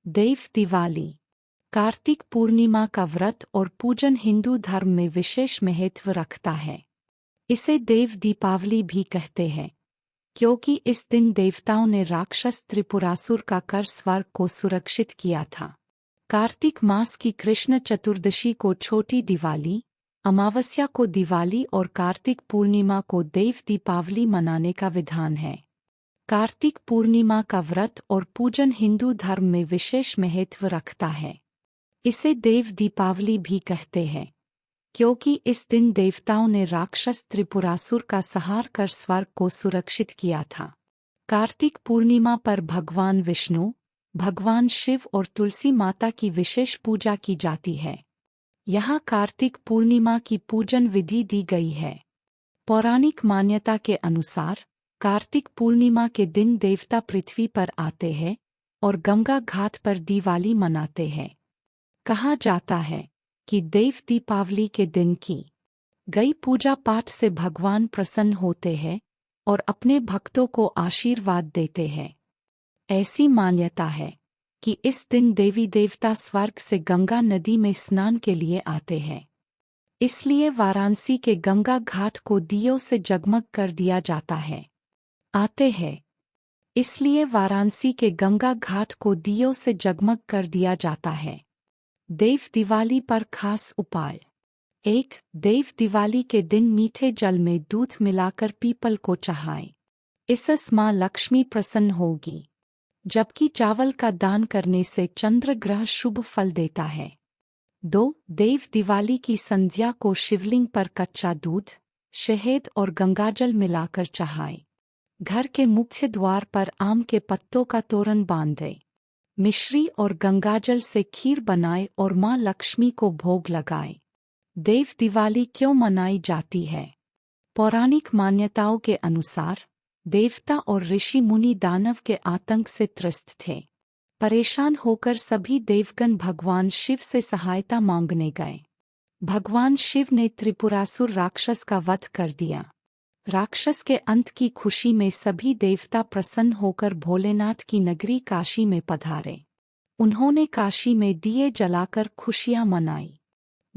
देव दिवाली। कार्तिक पूर्णिमा का व्रत और पूजन हिंदू धर्म में विशेष महत्व रखता है। इसे देव दीपावली भी कहते हैं, क्योंकि इस दिन देवताओं ने राक्षस त्रिपुरासुर का कर स्वर्ग को सुरक्षित किया था। कार्तिक मास की कृष्ण चतुर्दशी को छोटी दिवाली, अमावस्या को दिवाली और कार्तिक पूर्णिमा को देव दीपावली मनाने का विधान है। कार्तिक पूर्णिमा का व्रत और पूजन हिंदू धर्म में विशेष महत्व रखता है। इसे देव दीपावली भी कहते हैं, क्योंकि इस दिन देवताओं ने राक्षस त्रिपुरासुर का संहार कर स्वर्ग को सुरक्षित किया था। कार्तिक पूर्णिमा पर भगवान विष्णु, भगवान शिव और तुलसी माता की विशेष पूजा की जाती है। यहाँ कार्तिक पूर्णिमा की पूजन विधि दी गई है। पौराणिक मान्यता के अनुसार कार्तिक पूर्णिमा के दिन देवता पृथ्वी पर आते हैं और गंगा घाट पर दिवाली मनाते हैं। कहा जाता है कि देव दीपावली के दिन की गई पूजा पाठ से भगवान प्रसन्न होते हैं और अपने भक्तों को आशीर्वाद देते हैं। ऐसी मान्यता है कि इस दिन देवी देवता स्वर्ग से गंगा नदी में स्नान के लिए आते हैं। इसलिए वाराणसी के गंगा घाट को दियों से जगमग कर दिया जाता है। इसलिए वाराणसी के गंगा घाट को दियों से जगमग कर दिया जाता है। देव दिवाली पर खास उपाय। 1. देव दिवाली के दिन मीठे जल में दूध मिलाकर पीपल को चढ़ाएं। इससे मां लक्ष्मी प्रसन्न होगी। जबकि चावल का दान करने से चंद्र ग्रह शुभ फल देता है। 2. देव दिवाली की संध्या को शिवलिंग पर कच्चा दूध, शहद और गंगाजल मिलाकर चढ़ाएं। घर के मुख्य द्वार पर आम के पत्तों का तोरण बांधें। मिश्री और गंगाजल से खीर बनाएं और मां लक्ष्मी को भोग लगाएं। देव दिवाली क्यों मनाई जाती है? पौराणिक मान्यताओं के अनुसार देवता और ऋषि मुनि दानव के आतंक से त्रस्त थे। परेशान होकर सभी देवगण भगवान शिव से सहायता मांगने गए। भगवान शिव ने त्रिपुरासुर राक्षस का वध कर दिया। राक्षस के अंत की खुशी में सभी देवता प्रसन्न होकर भोलेनाथ की नगरी काशी में पधारे। उन्होंने काशी में दिए जलाकर खुशियां मनाई।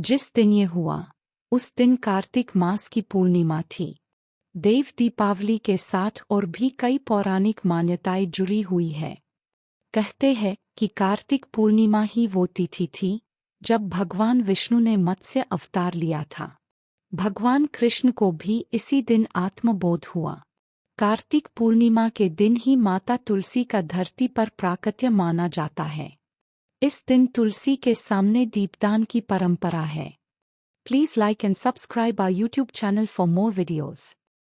जिस दिन ये हुआ, उस दिन कार्तिक मास की पूर्णिमा थी। देव दीपावली के साथ और भी कई पौराणिक मान्यताएं जुड़ी हुई है। कहते हैं कि कार्तिक पूर्णिमा ही वो तिथि थी जब भगवान विष्णु ने मत्स्य अवतार लिया था। भगवान कृष्ण को भी इसी दिन आत्मबोध हुआ। कार्तिक पूर्णिमा के दिन ही माता तुलसी का धरती पर प्राकट्य माना जाता है। इस दिन तुलसी के सामने दीपदान की परंपरा है। Please like and subscribe our YouTube channel for more videos.